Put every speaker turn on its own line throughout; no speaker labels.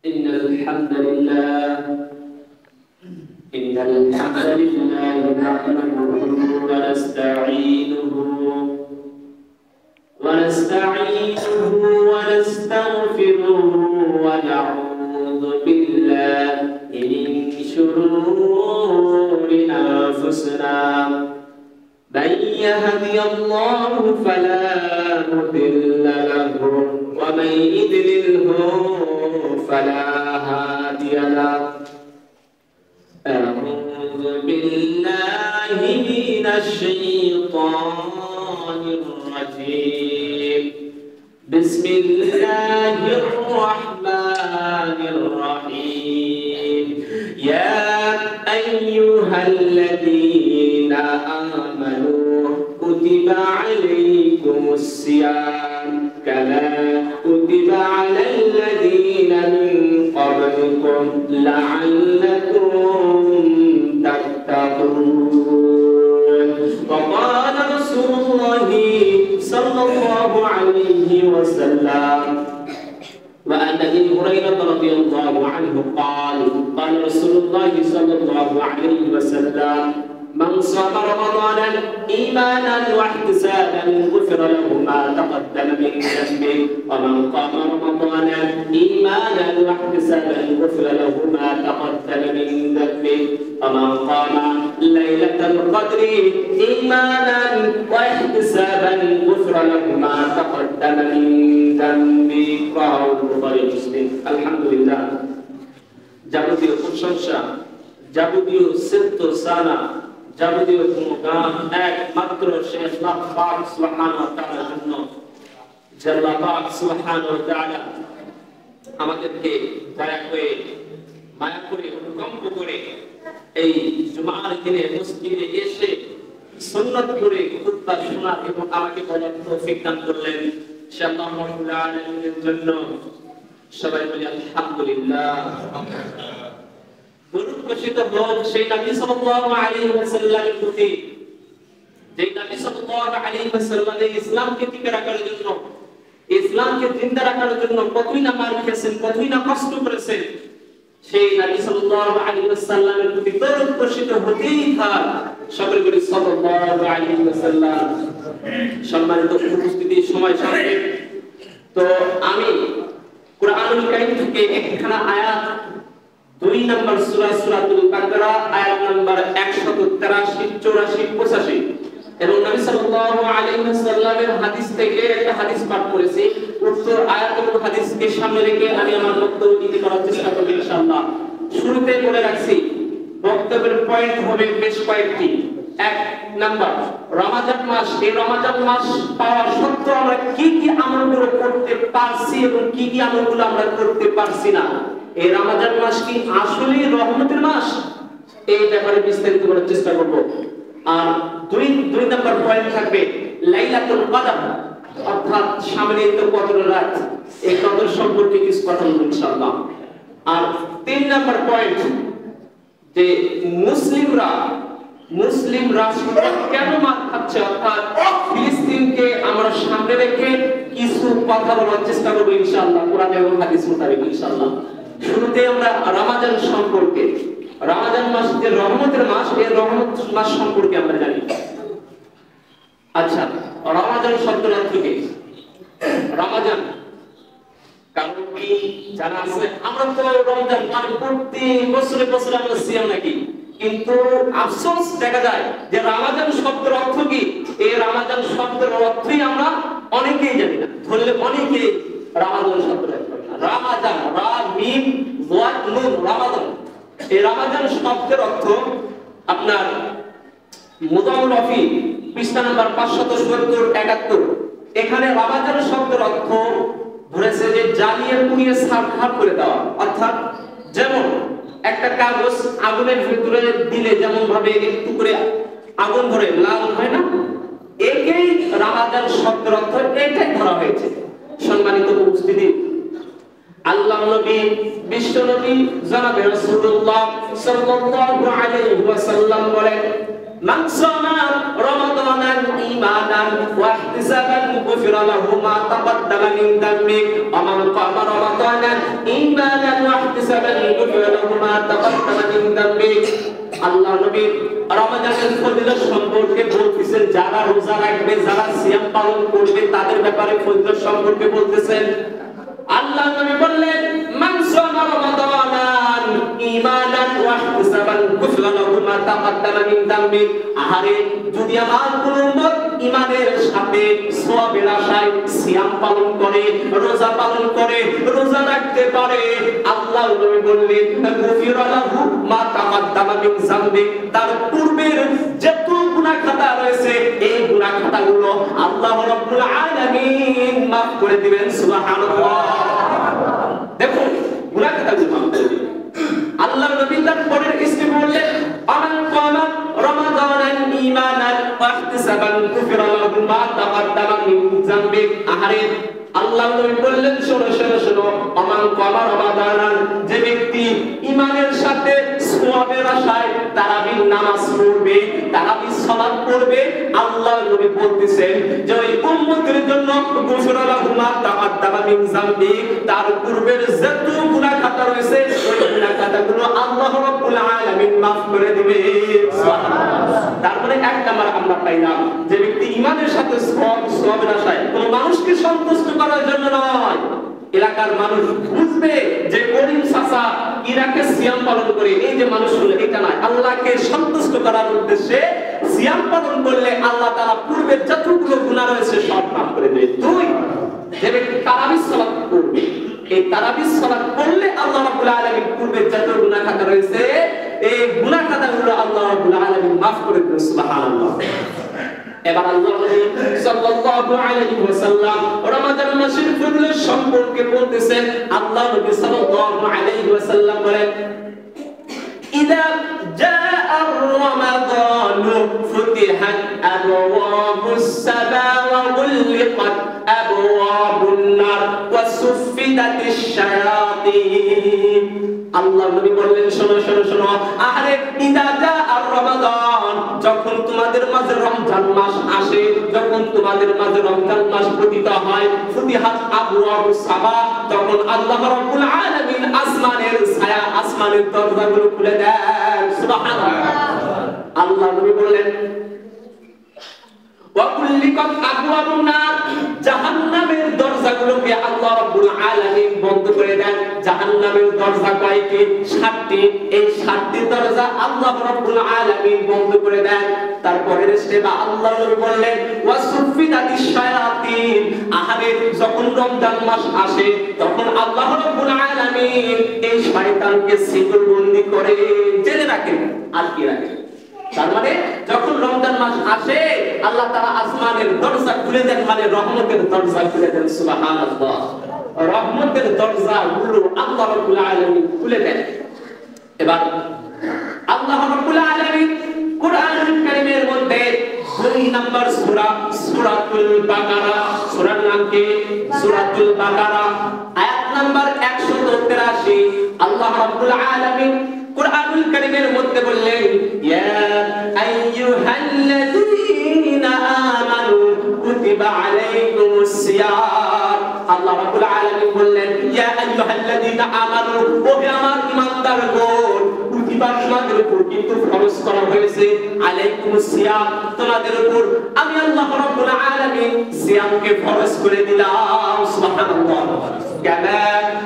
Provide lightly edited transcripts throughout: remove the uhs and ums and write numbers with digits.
إن الحمد لله نحمده ونستعينه ونستغفره ونعوذ بالله من شرور أنفسنا من يهدي الله فلا مضل له ومن يضلله فلا هادي له أعوذ بالله من الشيطان الرجيم بسم الله الرحمن الرحيم يا أيها الذين آمنوا كتب عليكم الصيام كما كتب على الذين من قبلكم لعلكم تتقون وقال رسول الله صلى الله عليه وسلم وعن أبي هريرة رضي الله عنه قال قال رسول الله صلى الله عليه وسلم من صام رمضان إيمانا واحتسابا غفر له ما تقدم من ذنبه ومن قام رمضان إيمانا واحتسابا غفر له ما تقدم من ذنبه ومن قام ليلة القدر إيمانا واحتسابا غفر له ما تقدم من ذنبه رواه البخاري ومسلم الحمد لله যাবতীয় প্রশংসা যাবতীয় সিফত সানা যাবতীয় গুণগান একমাত্র সেই আল্লাহ পাক সুবহানাহু ওয়া তাআলার জন্য যে আল্লাহ পাক সুবহানাহু ওয়া তাআলা আমাদেরকে দয়া করে মায়া করে অনুকম্প করে এই জুমার দিনে মসজিদে এসে সুন্নাত করে খুতবা শোনা এবং আমাকে বলার তৌফিক দান করলেন সে আল্লাহ রাব্বুল আলামিনের জন্য সবাই বলি আলহামদুলিল্লাহ দরুদ বর্ষিত হোক সেই নবী সাল্লাল্লাহু আলাইহি ওয়াসাল্লামের প্রতি যে নবী সাল্লাল্লাহু আলাইহি ওয়াসাল্লাম ইসলামকে টিকে রাখার জন্য ইসলামকে জিন্দা রাখার জন্য কতই না মার খেয়েছেন কতই না কষ্ট করেছেন সেই নবী সাল্লাল্লাহু আলাইহি ওয়াসাল্লামের প্রতি দরুদ বর্ষিত হতেই থাক সকলে বলি সাল্লাল্লাহু আলাইহি ওয়াসাল্লাম সম্মানিত উপস্থিতি সময় সাথে তো আমি কুরআনুল কারীম থেকে একখানা আয়াত 2 নম্বর সূরা সূরাতুল বাকারা আয়াত নম্বর 183 84 85 এবং নবী সাল্লাল্লাহু আলাইহি ওয়াসাল্লামের হাদিস থেকে একটা হাদিস পাঠ করেছি উক্ত আয়াত এবং হাদিসকে সামনে রেখে আমি আমার বক্তব্য দিতে করার চেষ্টা করব ইনশাআল্লাহ শুরুতে বলে রাখছি বক্তব্যের পয়েন্ট হবে বেশ কয়েকটি এক নাম্বার রমজান মাস এই রমজান মাস পাওয়ার সত্ত্বেও আমরা কি কি আমলগুলো করতে পারছি এবং কি কি আমলগুলো আমরা করতে পারছি না এই রমজান মাস কি আসলেই রহমতের মাস এই ব্যাপারে বিস্তারিত করার চেষ্টা করব আর দুই নাম্বার পয়েন্ট থাকবে লাইলাতুল কদর অর্থাৎ সামনে তো কদর রাত এই কদর সম্পর্কে কিছু কথা বলবো ইনশাআল্লাহ আর 3 নাম্বার পয়েন্ট যে মুসলিম রাষ্ট্র কেন মার খাচ্ছে অর্থাৎ ফিলিস্তিনকে আমরা সামনে রেখে কিছু কথা বলার চেষ্টা করব ইনশাআল্লাহ কোরআন এবং হাদিস মোতাবেক ইনশাআল্লাহ শুরুতে আমরা রমজান সম্পর্কে রমজান মাস যে রহমতের মাস এই রহমত মাস সম্পর্কে আমরা জানি আচ্ছা রমজান শব্দের অর্থ কি রমজান কারণ কি জানা আছে আমরা তো রমজান মানে প্রতি বছরে আমরা সিয়াম নাকি কিন্তু আফসোস দেখা যায় যে রমজান শব্দের অর্থ কি এই রমজান শব্দের অর্থই আমরা অনেকেই জানি না ধরলে অনেকেই রমজান শব্দের অর্থ রমজান রা মিম ওয়া নুন রমজান এই রমজান শব্দের অর্থ আপনার মুদাওয়াফি পৃষ্ঠা নাম্বার 570 71 এখানে রমজান শব্দের অর্থ ধরেছে যে জ্বালিয়ে পুড়িয়ে সাফ করে দেওয়া অর্থাৎ যেমন একটা কাগজ আগুনের ভিতরে দিলে যেমন ভাবে একটু করে আগুন ধরে লাল হয় না একেই রমজান শব্দের অর্থ এটাই ধরা হয়েছে সম্মানিত উপস্থিতি আল্লাহ নবী বিশ্ব নবী জনাব রাসূলুল্লাহ সাল্লাল্লাহু আলাইহি ওয়াসাল্লাম বলেন মান সামা রমাদানান ঈমানান ওয়া ইহতিসাবান গুফিরা লাহু মা তাকদ্দামা মিন দামবি ওয়া মান কামা রমাদানান ঈমানান ওয়া واحتسابا غفر له ما تقدم من ذنبه আল্লাহ নবী রমজানের ফজিলত সম্পর্কে বলতেছেন, যারা রোজা রাখবে, যারা সিয়াম পালন করবে তাদের ব্যাপারে ফজিলত সম্পর্কে বলতেছেন। আল্লাহ নবী বললেন, মান সামা রমাদানান ঈমানান ওয়া ইহতিসাবান গুফরা লাহু মা তাকাদ্দামা মিন যামবি। আহারে, যদি আমার কোন উম্মত ঈমানের সাথে সওয়াবের আশায় সিয়াম পালন করে, রোজা পালন করে, রোজা রাখতে পারে, আল্লাহ নবী বললেন, গুফরা লাহু মা তাকাদ্দামা মিন যামবি। তার পূর্বের যত গুনাহ খাতা রয়েছে এই গুনাহ খাতাগুলো আল্লাহ রাব্বুল আলামিন মাফ করে দিবেন। সুবহানাল্লাহ। দেখো, গুনাহ খাতাগুলো মাফ করে দিবেন। আল্লাহ নবী তার পরের স্টেপ বললেন, আমান কামা রমাদানান ঈমানান ওয়া ইহতিসাবান গুফিরা লাহু মা তাকাদ্দামা মিন যামবি। আহারে, আল্লাহ নবী বললেন, শোনো শোনো শোনো, আমান কামা রমাদানান, যে ব্যক্তি ঈমানের সাথে সওয়াবের আশায় তারাবির নামাজ পড়বে, তারাবির সালাত পড়বে, আল্লাহ নবী বলতেছেন যে ওই উম্মতের জন্য গুফিরা লাহু মা তাকাদ্দামা মিন যামবি, তার পূর্বের যত গুনাহ খাতা রয়েছে ওই গুনাহ খাতাগুলো আল্লাহ রাব্বুল আলামিন maaf করে দিবে। সুবহানাল্লাহ। তারপরে এক নাম্বার আমরা পাইলাম, যে ব্যক্তি ঈমানের সাথে সওয়াবের আশায় কোন মানুষকে সন্তুষ্ট করার জন্য নয়, এলাকার মানুষ বুঝবে যে করিম চাচা ইরাকে সিয়াম পালন করে, এই যে মানুষগুলো, এটা নয়, আল্লাহকে সন্তুষ্ট করার উদ্দেশ্যে সিয়াম পালন করলে আল্লাহ তাআলা পূর্বের যতগুলো গুনাহ রয়েছে সব maaf করে দেবে। দুই, যে ব্যক্তি তারাবির সালাত করবে, এই তারাবির সালাত করলে আল্লাহ রাব্বুল আলামিন পূর্বের যত গুনাহ খাতা রয়েছে এই গুনাহ খাতাগুলো আল্লাহ রাব্বুল আলামিন maaf করে দেবেন। সুবহানাল্লাহ। এবার আল্লাহ নবী সাল্লাল্লাহু আলাইহি ওয়াসাল্লাম রমাদান মাসের ফজিলত সম্পর্কে বলতেছেন। আল্লাহ নবী সাল্লাল্লাহু আলাইহি ওয়াসাল্লাম বলেন, ইযা জাআ রমাদানু ফুতিহাত আবওয়াবুস সামা ওয়া গুলিকাত আবওয়াবুন নার ওয়া সুফিদাতিশ শায়াতিন। আল্লাহ নবী বললেন, শোনো শোনো শোনো, আরে ইযা জাআ রমাদান, যখন তোমাদের মাঝে রমজান মাস আসে, যখন তোমাদের মাঝে রমজান মাস পতিত হয়, ফুতিহাত আবওয়াবুস সামা, তখন আল্লাহ রাব্বুল আলামিন আসমানের ছায়া, আসমানের দরজাগুলো খুলে দেন। সুবহানাল্লাহ। আল্লাহ নবী বললেন, ওয়া কুল্লিকাত আবওয়াবুন নার, জাহান্নামের দরজাগুলোকে আল্লাহ রাব্বুল আলামিন বন্ধ করে দেন। জাহান্নামের দরজা কয়টি? 7টি। এই 7টি দরজা আল্লাহ রাব্বুল আলামিন বন্ধ করে দেন। তারপরের স্টেপে আল্লাহ নবী বললেন, ওয়া সুফিদাতিশ শায়াতিন, আহারে, যখন রমজান মাস আসে তখন আল্লাহ রাব্বুল আলামিন এই শয়তানকে সিলবন্দি করে জেলে রাখেন। আর কি রাখেন? তার মানে যখন রমজান মাস আসে আল্লাহ তাআলা আসমানের দরজা খুলে দেন, মানে রহমতের দরজা খুলে দেন। সুবহানাল্লাহ। রহমতের দরজাগুলো আল্লাহ রাব্বুল আলামিন খুলে দেন। এবার আল্লাহ রাব্বুল আলামিন কোরআনুল কারীমের মধ্যে 2 নম্বর সূরা, সূরাতুল বাকারা, সূরার নাম কি? সূরাতুল বাকারা, আয়াত নাম্বার 183। আল্লাহ রাব্বুল আলামিন কুরআনুল কারীমের মধ্যে বললেন, ইয়া আইয়ুহাল্লাযীনা আমানু কুতিবা আলাইকুমুস সিয়াম। আল্লাহ রাব্বুল আলামিন বললেন, ইয়া আইয়ুহাল্লাযীনা আমানু, ও হে আমার ঈমানদারগণ, কুতিবা, তোমাদের উপর কিন্তু ফরজ করা হয়েছে, আলাইকুমুস সিয়াম, তোমাদের উপর আমি আল্লাহ রাব্বুল আলামিন সিয়ামকে ফরজ করে দিলাম। সুবহানাল্লাহ। কামা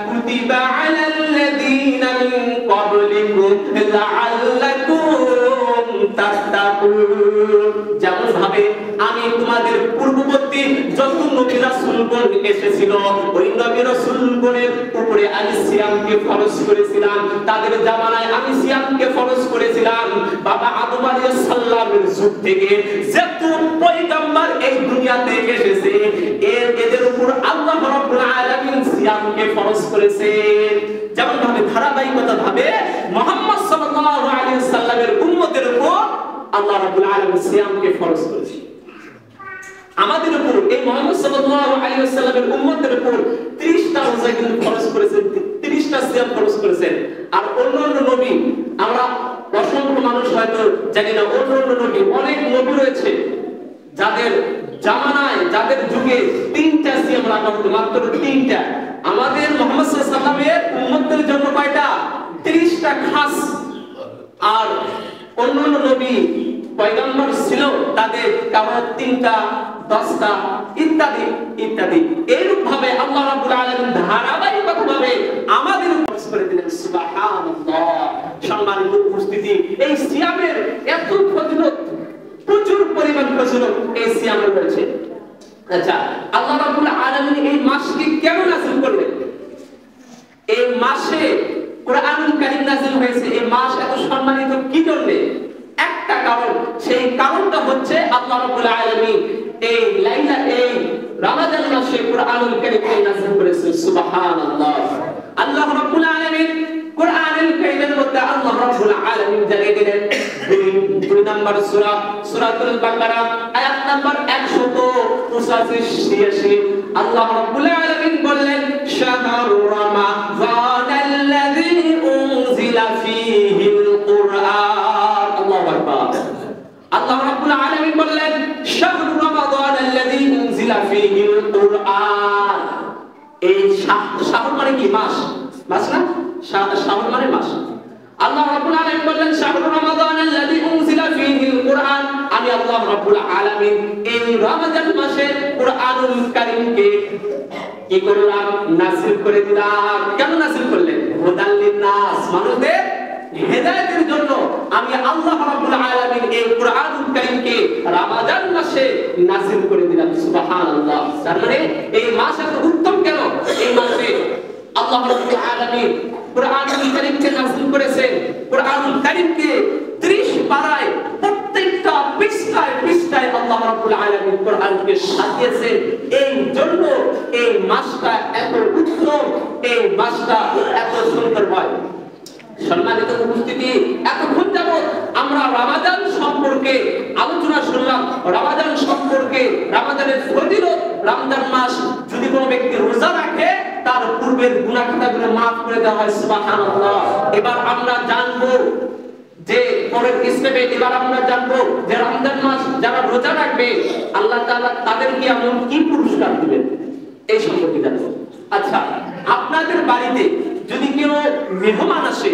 কুতিবা আলাল্লাযীনা মিন ক্বাবলিকুম লাআল্লাকুম তাত্তাকুন, যেমন ভাবে আমি তোমাদের পূর্ববর্তী যত নবী রাসূলগণ এসেছিল ওই নবী রাসূলগণের উপরে আমি সিয়ামকে ফরজ করেছিলাম, তাদের জামানায় আমি সিয়ামকে ফরজ করেছিলাম। বাবা আদম আলাইহিস সালামের যুগ থেকে যত পয়গম্বর এই দুনিয়াতে এসেছে এদের উপর আল্লাহ রাব্বুল আলামিন সিয়ামকে ফরজ করেছেন। যেমন ভাবে ধারাবাহিকতা ভাবে মুহাম্মদ সাল্লাল্লাহু আলাইহি ওয়াসাল্লামের উম্মতের উপর আল্লাহ রাব্বুল আলামিন সিয়ামকে ফরজ করেছেন। আমাদের উপর এই মুহাম্মদ সাল্লাল্লাহু আলাইহি ওয়াসাল্লামের উম্মতের উপর 30টা রোজা কিন্তু ফরজ করেছেন, 30টা সিয়াম ফরজ করেছেন। আর অন্যান্য নবী, আমরা অসংখ্য মানুষ হয়তো জানি না, অন্যান্য নবী, অনেক নবী রয়েছে যাদের জামানায়, যাদের যুগে 3টা সিয়াম রাখা হতো, মাত্র 3টা। আমাদের মুহাম্মদ সাল্লাল্লাহু আলাইহি ওয়াসাল্লামের উম্মতের জন্য কয়টা? অন্যান্য নবী পয়গম্বর ছিল, তাদের কারো 3টা 10টা ইত্যাদি ইত্যাদি। এইরূপ ভাবে আল্লাহ রাব্বুল আলামিন ধারাবাহিকভাবে আমাদের উপর করে দিলেন। সুবহানাল্লাহ। সম্মানিত উপস্থিতি, এই সিয়ামের এত ফজিলত, প্রচুর পরিমাণ ফজিলত এই সিয়ামের রয়েছে। আচ্ছা, আল্লাহ রাব্বুল আলামিন এই মাসকে কেন নাযিল করলেন? এই মাসে কোরআনুল কারীম নাযিল হয়েছে। এই মাস এত সম্মানিত কি জন্য? একটা কারণ, সেই কারণটা হচ্ছে আল্লাহ রাব্বুল আলামিন এই রমাদান মাসে কোরআনুল কারীম নাযিল করেছেন। সুবহানাল্লাহ। আল্লাহ রাব্বুল আলামিন কোরআনুল কারীমের মধ্যে আল্লাহ রাব্বুল আলামিন জানিয়ে দিলেন 2 নম্বর সূরা সূরাতুল বাকারা আয়াত নাম্বার 185-86 আল্লাহ রাব্বুল আলামিন বললেন, শাহরু রমাযানাল্লাযী উনজিলা ফীহিল কুরআন। আল্লাহু আকবার। আল্লাহ রাব্বুল আলামিন বললেন, শাহরু রমাযানাল্লাযী উনজিলা ফীহিল কুরআন। এই শাহর মানে কি? মাস। মাস না? শাহর মানে মাস। আল্লাহ রাব্বুল আলামিন বললেন, শাহরু রমাযানাল্লাযী উনজিলা ফীহিল কুরআন। আমি আল্লাহ রাব্বুল আলামিন এই রমজান মাসে কোরআনুল কারীমকে কি করলাম? নাযিল করে দিলাম। কেন নাযিল করলেন? হুদাল লিন-নাস, মানুষদের হেদায়েতের জন্য আমি আল্লাহ রাব্বুল আলামিন এই কোরআনুল কারীমকে রমজান মাসে নাযিল করে দিলাম। সুবহানাল্লাহ। তার মানে এই মাস এত উত্তম কেন? এই মাসে আল্লাহ রাব্বুল আলামিন কোরআনুল কারীমকে নাযিল করেছেন। কোরআনুল কারীমকে 30 পারায় প্রত্যেকটা পৃষ্ঠায় পৃষ্ঠায় আল্লাহ রাব্বুল আলামিন কোরআনকে সাজিয়েছেন। এই জন্য এই মাসটা এত উত্তম, এই মাসটা এত সুন্দরময়। সম্মানিত উপস্থিতি, এতক্ষণ যাবত আমরা রমাদান সম্পর্কে আলোচনা শুনলাম। রমাদান সম্পর্কে, রমাদানের ফজিলত, রমজান মাস যদি কোনো ব্যক্তি রোজা রাখে তার পূর্বের গুনাহ খাতাগুলো maaf করে দেওয়া হয়। সুবহানাল্লাহ। এবার আমরা জানবো যে পরের স্টেপে এবার আমরা জানবো যে রমজান মাস যারা রোজা রাখবে আল্লাহ তাআলা তাদেরকে এমন কি পুরস্কার দিবেন, এই সম্পর্কে জানবো। আচ্ছা, আপনাদের বাড়িতে যদি কেউ মেহমান আসে,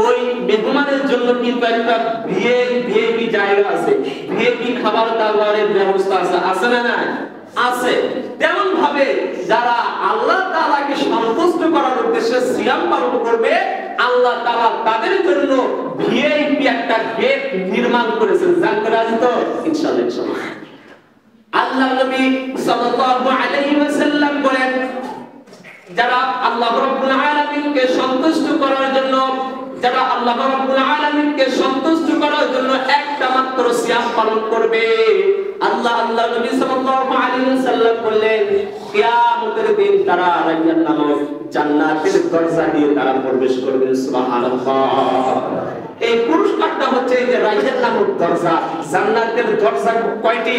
ওই মেহমানের জন্য কিন্তু একটা ভিআইপি জায়গা আছে, ভিআইপি খাবার দাবারের ব্যবস্থা আছে, আছে না? না আছে। তেমন ভাবে যারা আল্লাহ তাআলাকে সন্তুষ্ট করার উদ্দেশ্যে সিয়াম পালন করবে, আল্লাহ তাআলা তাদের জন্য ভিআইপি একটা গেট নির্মাণ করেছেন। জানতে রাজি তো? ইনশাআল্লাহ ইনশাআল্লাহ। আল্লাহ নবী সাল্লাল্লাহু আলাইহি ওয়াসাল্লাম বলেন, যারা আল্লাহ রাব্বুল আলামিনকে সন্তুষ্ট করার জন্য, যারা আল্লাহ রাব্বুল আলামিনকে সন্তুষ্ট করার জন্য একটা মাত্র সিয়াম পালন করবে, আল্লাহ নবী সাল্লাল্লাহু আলাইহি ওয়াসাল্লাম বললেন, কিয়ামতের দিন তারা রায়্যান নামক জান্নাতের দরজা দিয়ে তারা প্রবেশ করবে। সুবহানাল্লাহ। এই পুরস্কারটা হচ্ছে এই যে রায়্যান নামক দরজা। জান্নাতের দরজা কয়টি?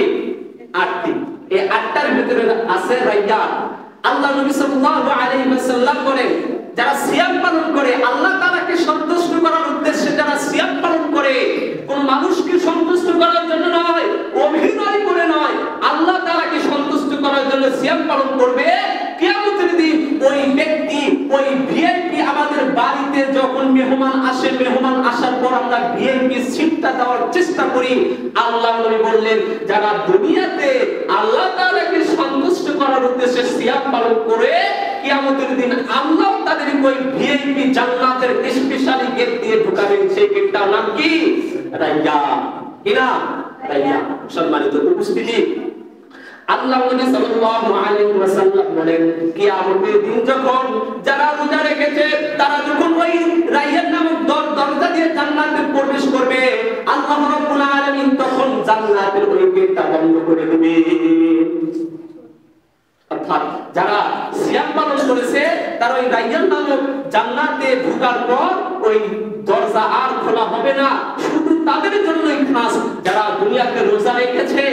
8টি। এই 8টার ভিতরে আছে রায়্যান। আল্লাহ নবী সাল্লাল্লাহু আলাইহি ওয়াসাল্লাম বলেন, যারা সিয়াম পালন করে, আল্লাহ তাআলাকে সন্তুষ্ট করার উদ্দেশ্যে যারা সিয়াম পালন করে, কোন মানুষকে সন্তুষ্ট করার জন্য নয়, অভিনয় করে নয়, আল্লাহ তাআলাকে সন্তুষ্ট করার জন্য সিয়াম পালন করবে, কিয়ামতের দিন ওই ব্যক্তি, ওই ভিআইপি, আমাদের বাড়িতে যখন মেহমান আসে, মেহমান আসার পর আমরা ভিআইপি সিটটা দেওয়ার চেষ্টা করি। আল্লাহ নবী বললেন, যারা দুনিয়াতে আল্লাহ তাআলাকে সন্তুষ্ট করার উদ্দেশ্যে সিয়াম পালন করে, কিয়ামতের দিন আল্লাহ তাদের ওই ভিআইপি জান্নাতের স্পেশালি গেট দিয়ে ঢুকাবেন। সেই গেটটার নাম কি? রায়্যান। কি নাম? রায়্যান। সম্মানিত উপস্থিতি, আল্লাহ নবী সাল্লাল্লাহু আলাইহি ওয়াসাল্লাম বলেন, কিয়ামতের দিন যখন যারা রোজা রেখেছে তারা যখন ওই রায়্যান নামক দরজা দিয়ে জান্নাতে প্রবেশ করবে, আল্লাহ রাব্বুল আলামিন তখন জান্নাতের ওই গেটটা বন্ধ করে দিবে। অর্থাৎ যারা সিয়াম পালন করেছে তারা ওই রায়্যান নামক জান্নাতে ঢোকার পর ওই দরজা আর খোলা হবে না। শুধু তাদের জন্যই খাস, যারা দুনিয়াতে রোজা রেখেছে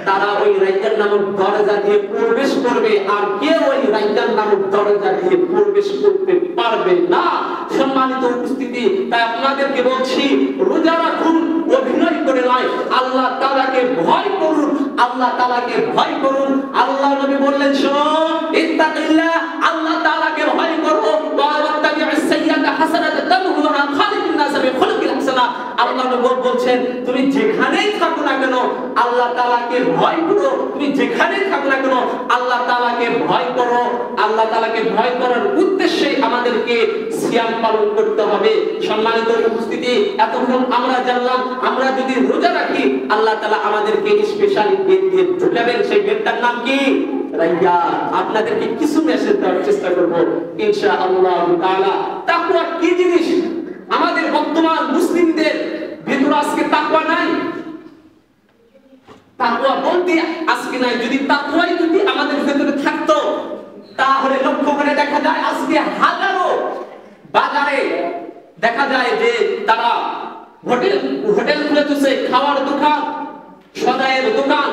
তারা ওই রায়্যান নামক দরজা দিয়ে প্রবেশ করবে, আর কেউ ওই রায়্যান নামক দরজা দিয়ে প্রবেশ করতে পারবে না। সম্মানিত উপস্থিতি, তাই আপনাদেরকে বলছি, রোজা রাখুন, অভিনয় করে নয়, আল্লাহ তাআলাকে ভয় করুন, আল্লাহ তাআলাকে ভয় করুন। আল্লাহ নবী বললেন, শোনো, ইত্তাকিল্লাহ, আল্লাহ তাআলাকে ভয় করো, ওয়া তাবি'আস সাইয়্যাতা হাসানাতান তামহুহা, খালিকুন নাস বিখুলকিল হাসানা, আল্লাহ নবী বলছেন তুমি যেখানেই থাকো না কেন আল্লাহ তাআলাকে ভয় করো, তুমি যেখানেই থাকো না কেন আল্লাহ তাআলাকে ভয় করো। আল্লাহ তাআলাকে ভয় করার উদ্দেশ্যে আমাদেরকে সিয়াম পালন করতে হবে। সম্মানিত উপস্থিতি, এতক্ষণ আমরা জানলাম আমরা যদি রোজা রাখি আল্লাহ তাআলা আমাদেরকে স্পেশালি গেট দিয়ে ঢুকাবেন। সেই গেটটার নাম কি? রাইয়ান। আপনাদেরকে কিছু মেসেজ দেওয়ার চেষ্টা করব ইনশাআল্লাহ তাআলা। তাকওয়া কি জিনিস? আমাদের বর্তমান মুসলিমদের ভিতরে আজকে তাকওয়া নাই। তাকওয়া বলতে আজকে নাই। যদি তাকওয়াই যদি আমাদের ভিতরে থাকতো তাহলে লক্ষ্য করে দেখা যায় আজকে হাজারো বাজারে দেখা যায় যে তারা হোটেল খুলে দিচ্ছে, খাওয়ার দোকান, সদাইয়ের দোকান,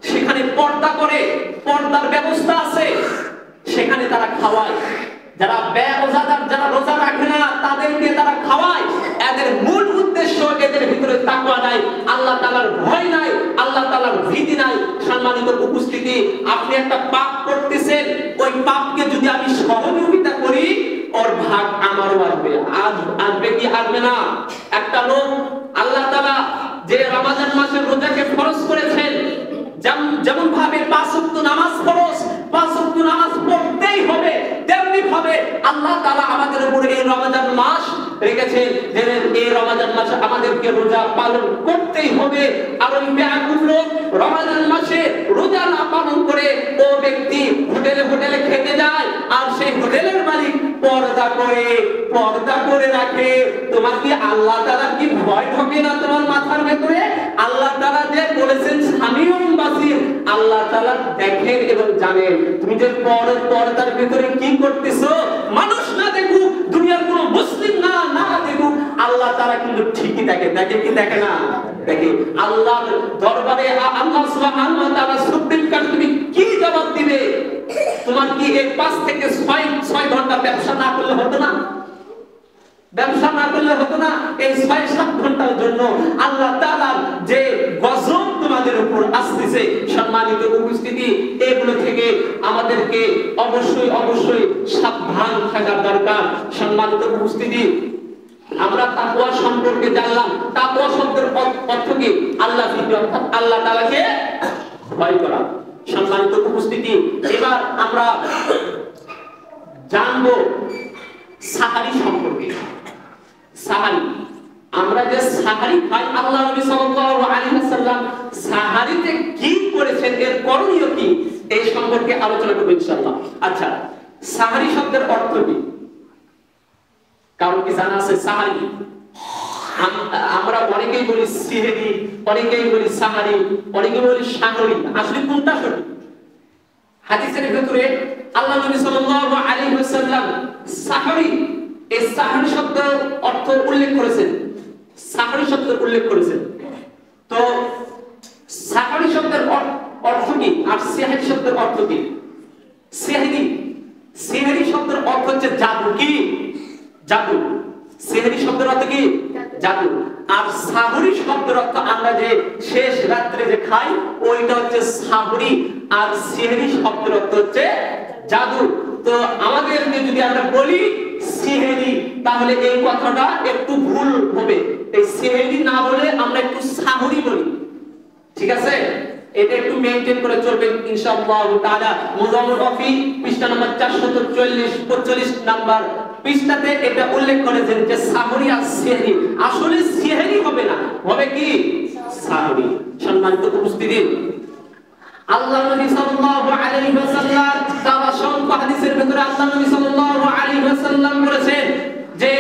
সেখানে পর্দা করে, পর্দার ব্যবস্থা আছে, সেখানে তারা খাওয়ায়। যারা বেরোজাদার, যারা রোজা রাখে না তাদেরকে তারা খাওয়ায়। এদের মূল উদ্দেশ্য এদের ভিতরে তাকওয়া নাই, আল্লাহ তাআলার ভয় নাই, আল্লাহ তাআলার ভীতি নাই। সম্মানিত উপস্থিতি, আপনি একটা পাপ করতেছেন, ওই পাপকে যদি আমি সহযোগিতা করি ওর ভাগ আমারও আসবে। আসবে কি আসবে না? একটা লোক আল্লাহ তাআলা যে রমজান মাসের রোজাকে ফরজ করেছেন, যেমন ভাবে 5 ওয়াক্ত নামাজ ফরজ, 5 ওয়াক্ত নামাজ পড়তেই হবে, তেমনি ভাবে আল্লাহ তাআলা আমাদের উপরে এই রমজান মাস রেখেছেন যে এই রমজান মাসে আমাদেরকে রোজা পালন করতেই হবে। আর ওই বেয়াকুল লোক রমজান মাসে রোজা না পালন করে ও ব্যক্তি হোটেলে খেতে যায়, আর সেই হোটেলের মালিক পর্দা করে রাখে। তোমার কি আল্লাহ তাআলা কি ভয় ঢোকে না তোমার মাথার ভেতরে? আল্লাহ তাআলা যে বলেছেন সামিউন বাসির, আল্লাহ তাআলা দেখেন এবং জানেন তুমি যে পর্দার ভিতরে কি করতেছো। মানুষ না দেখুক, দুনিয়ার কোনো মুসলিম না দেখুক, আল্লাহ তাআলা কিন্তু ঠিকই দেখে। দেখে কি দেখে না? দেখে। আল্লাহর দরবারে আল্লাহ সুবহানাহু ওয়া তাআলা সুপ্রিম কোর্ট তুমি কি জবাব দিবে? তোমার কি এই 5 থেকে 6 ঘন্টা ব্যবসা না করলে হতো না? ব্যবসা না করলে হতো না? এই 6-7 ঘন্টার জন্য আল্লাহ তাআলার যে গজব তোমাদের উপর আসছে। সম্মানিত উপস্থিতি, এগুলো থেকে আমাদেরকে অবশ্যই সাবধান থাকা দরকার। সম্মানিত উপস্থিতি, আমরা তাকওয়া সম্পর্কে জানলাম। তাকওয়া শব্দের অর্থ কি? আল্লাহ ভীতি, অর্থাৎ আল্লাহ তাআলাকে ভয় করা। সম্মানিত উপস্থিতি, এবার আমরা জানবো সাহারি সম্পর্কে। সাহারি, আমরা যে সাহারি খাই, আল্লাহ নবী সাল্লাল্লাহু আলাইহি ওয়াসাল্লাম সাহারিতে কি করেছেন, এর করণীয় কি, এই সম্পর্কে আলোচনা করব ইনশাআল্লাহ। আচ্ছা, সাহারি শব্দের অর্থ কি? কারণ কি জানা আছে? সাহারি আমরা অনেকেই বলি সিহরি, অনেকেই বলি সাহারি, অনেকেই বলি সাহরি। আসলে কোনটা সঠিক? হাদিসের ভিতরে আল্লাহ নবী সাল্লাল্লাহু আলাইহি ওয়াসাল্লাম সাহরি, এই সাহরি শব্দের অর্থ উল্লেখ করেছেন। সাহরি শব্দের উল্লেখ করেছেন। তো সাহরি শব্দের অর্থ কি আর সিহরি শব্দের অর্থ কি? সিহরি শব্দের অর্থ হচ্ছে জাদু। কি? জাদু। সিহরি শব্দের অর্থ কি? জাদু। আর সাহরি শব্দের অর্থ আমরা যে শেষ রাত্রে যে খাই ওইটা হচ্ছে সাহরি, আর সিহরি শব্দের অর্থ হচ্ছে জাদু। তো আমাদেরকে যদি আমরা বলি সিহরি, তাহলে এই কথাটা একটু ভুল হবে। এই সিহরি না বলে আমরা একটু সাহরি বলি, ঠিক আছে? এটা একটু মেইনটেইন করে চলবেন ইনশাআল্লাহ তাআলা। মুজাম্মল রফি পৃষ্ঠা নাম্বার 440-45 নাম্বার পৃষ্ঠাতে এটা উল্লেখ করেছেন যে সাহরি আর সিহরি। আসলে সিহরি হবে না, হবে কি? সাহরি। সম্মানিত উপস্থিতি, আল্লাহ নবী সাল্লাল্লাহু আলাইহি ওয়াসাল্লাম তার অসংখ্য হাদিসের ভিতরে আল্লাহ নবী সাল্লাল্লাহু আলাইহি ওয়াসাল্লাম বলেছেন যে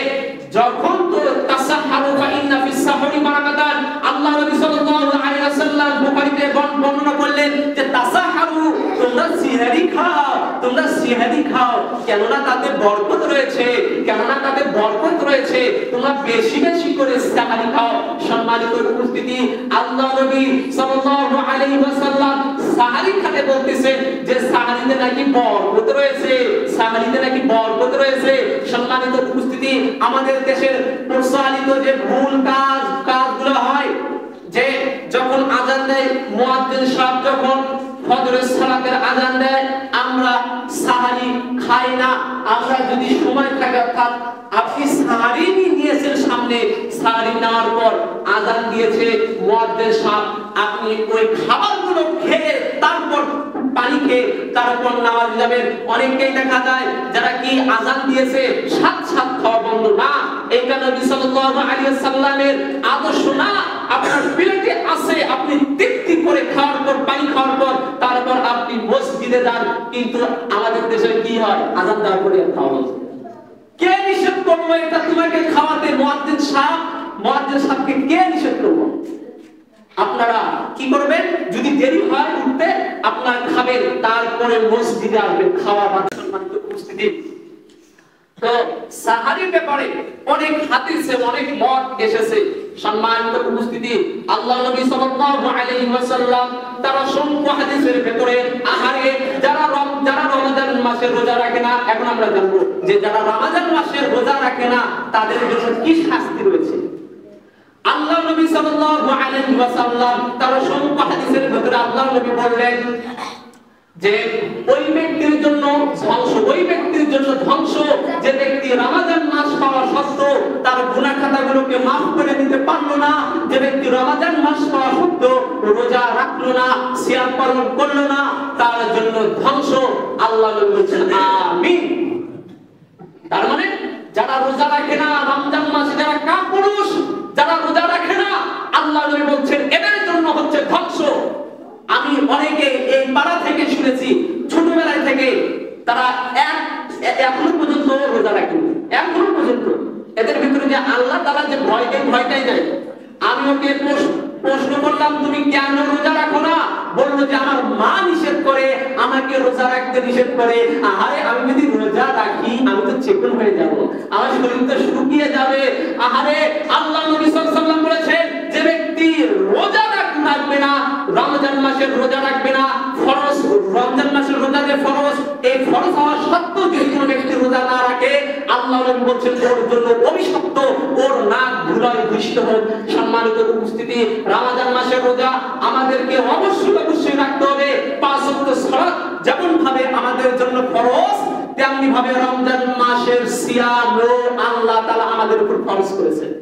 যখন তো তাসাহহারু ফা ইন্না ফিস সাহরি বারাকাতান। আল্লাহ নবী সাল্লাল্লাহু আলাইহি ওয়াসাল্লাম বুখারীতে বর্ণনা করলেন যে তাসাহহারু, তোমরা সিহরি খাও, তোমরা সিহরি খাও, কেননা তাতে বরকত রয়েছে, কেননা তাতে বরকত রয়েছে, তোমরা বেশি বেশি করে সিহরি খাও। সম্মানিত উপস্থিতি, আল্লাহ নবী সাল্লাল্লাহু আলাইহি ওয়াসাল্লাম সাহারি খেতে বলতেছেন যে সাহারিতে নাকি বরকত রয়েছে, সাহারিতে নাকি বরকত রয়েছে। সম্মানিত উপস্থিতি, আমাদের দেশের প্রচলিত যে ভুল কাজগুলো হয়, যে যখন আযান দেয় মুয়াজ্জিন সাহেব যখন ফজরের সালাতের আযান দেয়, আমরা সাহারি খাই না। আমরা যদি সময় থাকে, অর্থাৎ আপনি সাহারি নিয়েছেন সামনে, সাহারি নেওয়ার পর আযান দিয়েছে মুয়াজ্জিন সাহেব, আপনি ওই খাবারগুলো খেয়ে তারপর পানি খেয়ে তারপর নামাজ যাবেন। অনেকেই দেখা যায় যারা কি আযান দিয়েছে সাত সাত খাওয়া বন্ধ না, এটা নবী সাল্লাল্লাহু আলাইহি ওয়াসাল্লামের আদর্শ না। আপনার প্লেটে আছে, আপনি তৃপ্তি করে খাওয়ার পর, পানি খাওয়ার পর তারপর আপনি মসজিদে যান। কিন্তু আমাদের দেশে কি হয়, আযান দেওয়ার পরে খাওয়া বন্ধ। কে নিষেধ করবে এটা তোমাকে খাওয়াতে? মুয়াজ্জিন সাহেবকে কে নিষেধ করবে? আপনারা কি করবেন? যদি দেরি হয় উঠতে, আপনার খাবেন, তারপরে মসজিদে আসবেন খাওয়া বা সম্মানিত উপস্থিতি। তো সাহারির ব্যাপারে অনেক হাদিসে অনেক মত এসেছে। সম্মানিত উপস্থিতি, আল্লাহ নবী সাল্লাল্লাহু আলাইহি ওয়াসাল্লাম তার অসংখ্য হাদিসের ভিতরে আহারে যারা রমজান মাসের রোজা রাখে না, এখন আমরা জানবো যে যারা রমজান মাসের রোজা রাখে না তাদের জন্য কি শাস্তি রয়েছে। আল্লাহ নবী সাল্লাল্লাহু আলাইহি ওয়াসাল্লাম তার অসংখ্য হাদিসের ভিতরে আল্লাহ নবী বললেন যে ওই ব্যক্তির জন্য ধ্বংস, যে ব্যক্তি রমজান মাস পাওয়া সত্ত্বেও তার গুনাহ খাতাগুলোকে maaf করে দিতে পারলো না, যে ব্যক্তি রমজান মাস পাওয়া সত্ত্বেও রোজা রাখলো না, সিয়াম পালন করলো না, তার জন্য ধ্বংস। আল্লাহ নবী বলেছেন আমিন। তার মানে যারা রোজা রাখে না রমজান মাসে, যারা কাপুরুষ, যারা রোজা রাখে না, আল্লাহ নবী বলছেন এদের জন্য হচ্ছে ধ্বংস। আমি অনেকে এই পাড়া থেকে শুনেছি, ছোটবেলায় থেকে তারা এখনো পর্যন্ত রোজা রাখেন, এখনো পর্যন্ত এদের ভিতরে যে আল্লাহ তাআলা যে ভয়টাই নাই। আমি ওকে প্রশ্ন করলাম তুমি কেন রোজা রাখো না? বললো যে আমার মা নিষেধ করে, আমাকে রোজা রাখতে নিষেধ করে। আহারে আমি যদি রোজা রাখি আমি তো চেকন হয়ে যাব, আমার শরীর তো শুকিয়ে যাবে। আহারে আল্লাহ নবী সাল্লাল্লাহু আলাইহি ওয়াসাল্লাম বলেছেন যে ব্যক্তি রোজা রাখবে না, রমজান মাসের রোজা রাখবে না, ফরজ রমজান মাসের রোজা যে ফরজ, এই ফরজ হওয়া সত্ত্বেও যদি কোনো ব্যক্তি রোজা না রাখে, আল্লাহ নবী বলেছেন ওর জন্য অভিশপ্ত, ওর নাক ধুলায় দূষিত হোক। সম্মানিত উপস্থিতি, রমজান মাসের রোজা আমাদেরকে অবশ্যই রাখতে হবে। 5 ওয়াক্ত সালাত যেমন ভাবে আমাদের জন্য ফরজ, তেমনি ভাবে রমজান মাসের সিয়াম আল্লাহ তাআলা আমাদের উপর ফরজ করেছেন।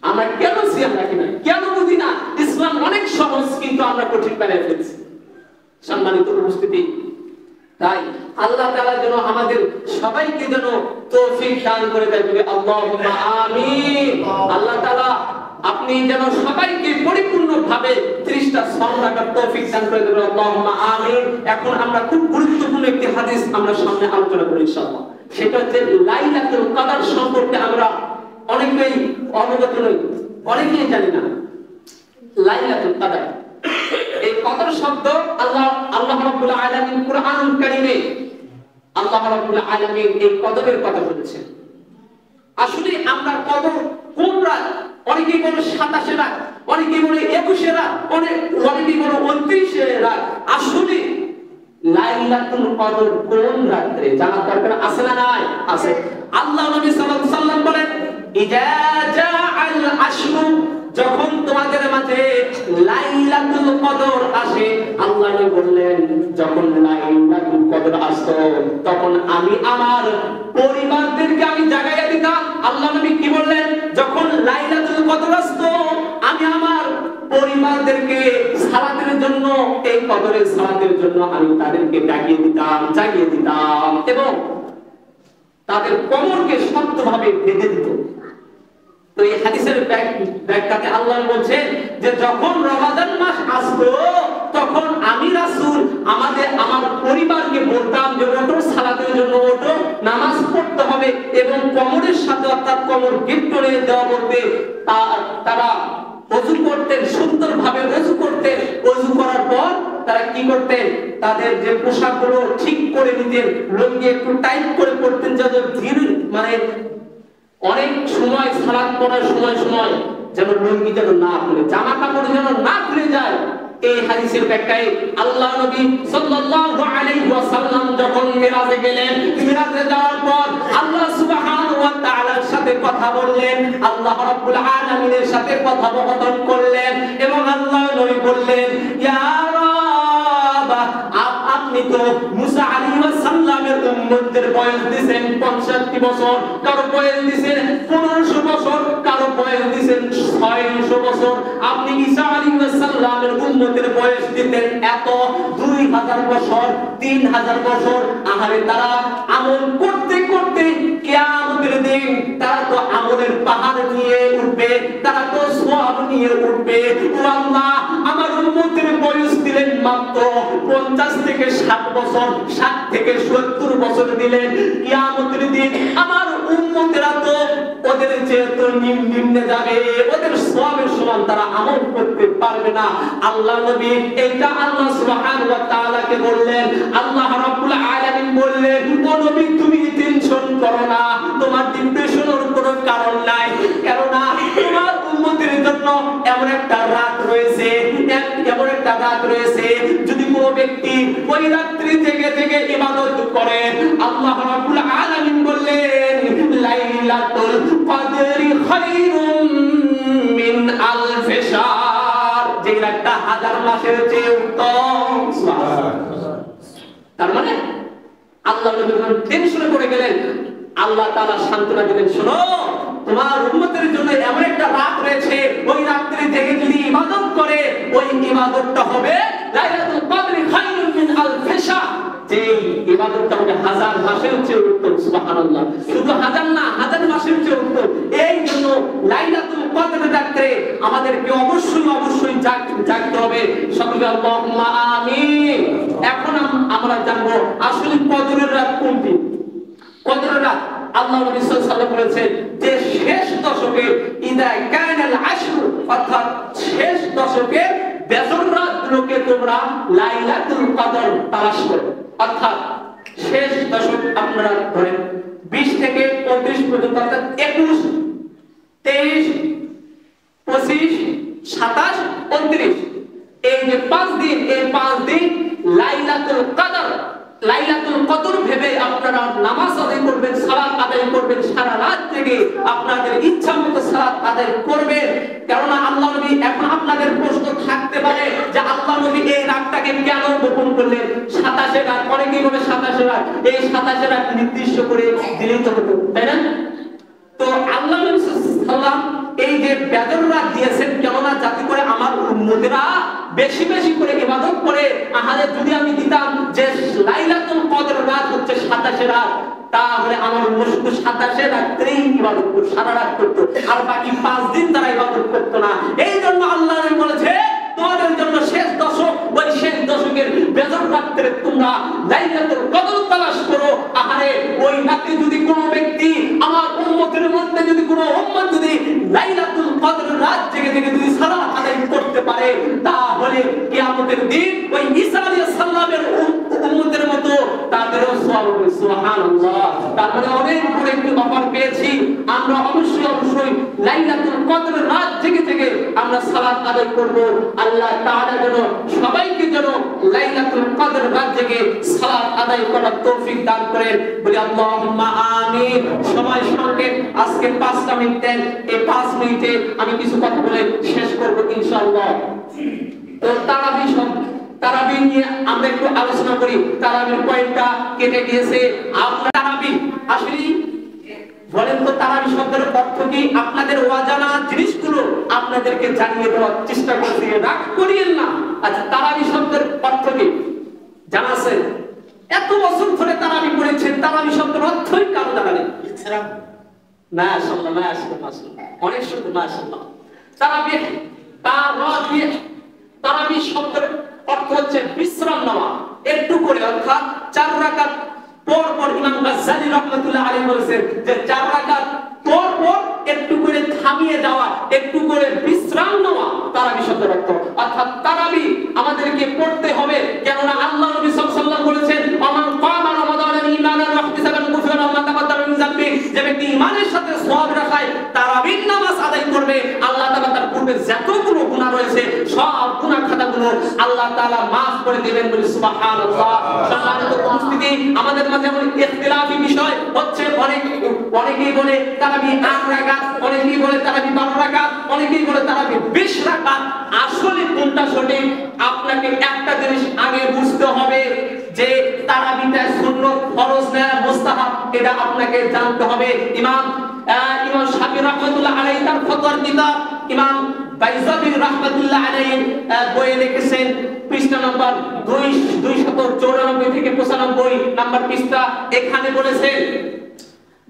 আমরা কেন সিয়াম রাখি না, কেন বুঝি না? ইসলাম অনেক সহজ, কিন্তু আমরা কঠিন বানিয়ে ফেলছি। সম্মানিত উপস্থিতি, তাই আল্লাহ তাআলা যেন আমাদের সবাইকে যেন তৌফিক দান করে দেয়, বলে আল্লাহুম্মা আমিন। আল্লাহ তাআলা আপনি যেন সবাইকে পরিপূর্ণভাবে 30টা সওম রাখার তৌফিক দান করে দেবেন, আল্লাহুম্মা আমিন। এখন আমরা খুব গুরুত্বপূর্ণ একটি হাদিস আমরা সামনে আলোচনা করি ইনশাআল্লাহ। সেটা হচ্ছে লাইলাতুল কদর সম্পর্কে আমরা অনেকেই অবগত নই, অনেকেই জানি না। লাইলাতুল কদর, এই কদর শব্দ আল্লাহ রাব্বুল আলামিন কুরআনুল কারীমে আল্লাহ রাব্বুল আলামিন এই কদরের কথা বলেছেন। আসলে আমরা কদর কোন রাত? অনেকেই বলে 27 রাত, অনেকেই বলে 21 রাত, অনেকেই বলে 29 রাত। আসলে লাইলাতুল কদর কোন রাতে জানার দরকার আছে না? নাই, আছে। আল্লাহ নবী সাল্লাল্লাহু আলাইহি ওয়াসাল্লাম বলেন ইজা জাআল আশরু, যখন তোমাদের মাঝে লাইলাতুল কদর আসে, আল্লাহ নবী বললেন যখন লাইলাতুল কদর আসতো তখন আমি আমার পরিবারদেরকে আমি জাগাইয়া দিতাম। আল্লাহ নবী কি বললেন? যখন লাইলাতুল কদর আসতো আমি আমার পরিবারদেরকে সালাতের জন্য, এই কদরের সালাতের জন্য আমি তাদেরকে জাগিয়ে দিতাম এবং তাদের কোমরকে শক্তভাবে বেঁধে দিত। তো এই হাদিসের ব্যাখ্যাতে আল্লাহ বলছেন যে যখন রমজান মাস আসতো তখন আমি রাসূল আমার পরিবারকে বলতাম যে ওঠো, সালাতের জন্য ওঠো, নামাজ পড়তে হবে, এবং কোমরের সাথে অর্থাৎ কোমর গিট করে দেওয়া বলতে তারা ওযু করতেন, সুন্দরভাবে ওযু করতেন। ওযু করার পর তারা কি করতেন? তাদের যে পোশাকগুলো ঠিক করে নিতেন, লুঙ্গি একটু টাইট করে পড়তেন, যাতে ধীরে অনেক সময় সালাত পড়ার সময় যেন লুঙ্গি যেন না খুলে, জামা কাপড় যেন না খুলে যায়। এই হাদিসের ব্যাখ্যায় আল্লাহ নবী সাল্লাল্লাহু আলাইহি ওয়াসাল্লাম যখন মিরাজে গেলেন, মিরাজে যাওয়ার পর আল্লাহ সুবহানাহু ওয়া তাআলার সাথে কথা কথা বললেন, আল্লাহ রাব্বুল আলামিনের সাথে কথোপকথন করলেন এবং আল্লাহ নবী বললেন, ইয়া রাব, আপনি তো মুসা আলাইহিস সালামের উম্মতদের বয়স দিয়েছেন 65 বছর, কারো বয়স দিয়েছেন 1500 বছর, কারো বয়স দিয়েছেন 600 বছর। আপনি ঈসা আলাইহিস সালামের উম্মতের বয়স দিতেন এত 2000 বছর, 3000 বছর। আহারে তারা আমল করতে করতে কিয়ামতের দিন তারা তো আমলের পাহাড় নিয়ে উঠবে, তারা তো সওয়াব নিয়ে উঠবে। ও আল্লাহ, আমার উম্মতের বয়স দিলেন মাত্র 50 থেকে 60 বছর, 60 থেকে 70 বছর দিলেন। কিয়ামতের দিন আমার উম্মতেরা তো ওদের চেয়ে তো নিম্নে যাবে, ওদের সওয়াবের সমান তারা আমল করতে পারবে না। আল্লাহ নবী এটা আল্লাহ সুবহানাহু ওয়া তাআলাকে বললেন। আল্লাহ রাব্বুল আলামিন বললেন, ও নবী তুমি টেনশন করো না, তোমার ডিপ্রেশনের কোনো কারণ নাই, কেননা তোমার উম্মতের জন্য এমন একটা রাত রয়েছে, এমন একটা রাত রয়েছে, যদি কোনো ব্যক্তি ওই রাত্রি থেকে থেকে ইবাদত করে, আল্লাহ রাব্বুল আলামিন বললেন লাইলাতুল কদরি খায়রুম মিন আলফি শাহর, যে রাতটা 1000 মাসের চেয়ে উত্তম। সুবহানাল্লাহ। তার মানে আল্লাহ নবী টেনশনে পড়ে গেলেন, আল্লাহ তাআলা সান্ত্বনা দিলেন, শোনো তোমার উম্মতের জন্য এমন একটা রাত রয়েছে, ওই রাত্রি থেকে যদি ইবাদত করে ওই ইবাদতটা হবে লাইলাতুল কদরি খায়রুম মিন আলফি শাহর, যে ইবাদতটা হবে 1000 মাসের চেয়ে উত্তম। সুবহানাল্লাহ। শুধু 1000 না, 1000 মাসের চেয়ে উত্তম। এই জন্য লাইলাতুল কদরের রাতে আমাদেরকে অবশ্যই জাগতে হবে। সকলে আল্লাহুম্মা আমিন। এখন আমরা জানবো আসলে কদরের রাত কোনটি। কদরের রাত আল্লাহ নবী সাল্লাল্লাহু আলাইহি ওয়াসাল্লাম বলেছেন যে শেষ দশকে ইদা কানাল আশর, অর্থাৎ শেষ দশকে বেজর রাতগুলোকে তোমরা লাইলাতুল কদর তালাশ করো। অর্থাৎ শেষ দশক আপনারা ধরেন 20 থেকে 35 পর্যন্ত, অর্থাৎ 21, 23, 25, 27, 29, এই যে 5 দিন, এই 5 দিন লাইলাতুল কদর, লাইলাতুল কদর ভেবে আপনারা নামাজ আদায় করবেন, সালাত আদায় করবেন, সারা রাত জেগে আপনাদের ইচ্ছা মতো সালাত আদায় করবেন। কারণ আল্লাহ নবী, এখন আপনাদের প্রশ্ন থাকতে পারে যে আল্লাহ নবী এই রাতটাকে কেন গোপন করলেন, 27 রাত, অনেকেই বলে 27 রাত, এই 27 রাত নির্দিষ্ট করে দিলেই তো হতো, তাই না? তো আল্লাহ নবী সাল্লাল্লাহু এই যে বেজর রাত দিয়েছেন, কেননা যাতে করে আমার উম্মতেরা বেশি বেশি করে ইবাদত করে। আহারে যদি আমি দিতাম যে লাইলাতুল কদর রাত হচ্ছে 27 রাত, তাহলে আমার উম্মত শুধু 27 রাতেই ইবাদত করত, সারা রাত করত, আর বাকি 5 দিন তারা ইবাদত করত না। এই জন্য আল্লাহ নবী বলেছে তোমাদের জন্য শেষ দশক, ওই শেষ দশকের বেজর রাতে তোমরা লাইলাতুল কদর তালাশ করো। আহারে ওই রাতে যদি কোনো ব্যক্তি, আমার উম্মতের মধ্যে যদি কোনো উম্মত যদি লাইলাতুল কদর রাত জেগে জেগে যদি সালাত আদায় করতে পারে, তাহলে কিয়ামতের দিন ওই ঈসা আলাইহিস সালামের উম্মতের মতো তাদেরও সওয়াব হবে। সুবহানাল্লাহ। তার মানে অনেক বড় একটি অফার পেয়েছি। আমরা অবশ্যই লাইলাতুল কদর রাত জেগে জেগে আমরা সালাত আদায় করব। আল্লাহ তাআলা যেন সবাইকে যেন লাইলাতুল কদর রাত জেগে সালাত আদায় করার তৌফিক দান করেন, বলি আল্লাহুম্মা আমিন। সবাই সঙ্গে আজকে 5টা মিনিট দেন, এই 5 মিনিটে আমি কিছু কথা বলে শেষ করব ইনশাআল্লাহ। তো তারাবি নিয়ে আমরা একটু আলোচনা করি। তারাবির পয়েন্টটা কেটে গিয়েছে। আপনারা তারাবি আসলে বলেন তো, তারাবি শব্দের অর্থ কি? আপনাদের অজানা জিনিসগুলো আপনাদেরকে জানিয়ে দেওয়ার চেষ্টা করছি, রাগ করিয়েন না। আচ্ছা, তারাবি শব্দের অর্থ কি জানা আছে? এত বছর ধরে তারাবি পড়েছেন, তারাবি শব্দের অর্থই কারো জানা নেই। মাশাআল্লাহ, মাশাআল্লাহ, অনেক সুন্দর, মাশাআল্লাহ। তারাবি শব্দের অর্থ হচ্ছে বিশ্রাম নেওয়া, একটু করে, অর্থাৎ 4 রাকাত পর পর। ইমাম গাজ্জালী রাহমাতুল্লাহ আলাইহি বলেছেন যে 4 রাকাত পর পর একটু করে থামিয়ে যাওয়া, একটু করে বিশ্রাম নেওয়া তারাবি শব্দের অর্থ। অর্থাৎ তারাবি আমাদেরকে পড়তে হবে, কেননা আল্লাহ নবী সাল্লাল্লাহু আলাইহি ওয়াসাল্লাম বলেছেন আমান কামা রমাদানান ঈমানান ওয়া ইহতিসাবান গুফিরা মা তাকাদ্দামা মিন যামবি, যে ব্যক্তি ঈমানের সাথে সওয়াব রাখায় তারাবির নামাজ আদায় করবে, আল্লাহ তাআলা তার পূর্বে যতগুলো গুনাহ রয়েছে সব গুনাহ খাতাগুলো আল্লাহ তাআলা maaf করে দিবেন বলি সুবহানাল্লাহ। সম্মানিত উপস্থিতি, আমাদের মাঝে এমন ইখতিলাফি বিষয় হচ্ছে, অনেকেই বলে তারাবি 8 রাকাত, অনেকেই বলে তারাবি 12 রাকাত, অনেকেই বলে তারাবি 20 রাকাত। আসলে কোনটা সঠিক আপনাকে একটা জিনিস আগে বুঝতে হবে যে তারাবিটা সুন্নাত, ফরজ না মুস্তাহাব, এটা আপনাকে জানতে হবে। ইমাম শাফি রাহমাতুল্লাহ আলাইহি তার ফতোয়ার কিতাব ইমাম বাইজাবি রাহমাতুল্লাহ আলাইহি বইয়ে লিখেছেন, পৃষ্ঠা নাম্বার 294 থেকে 95 নাম্বার পৃষ্ঠা, এখানে বলেছেন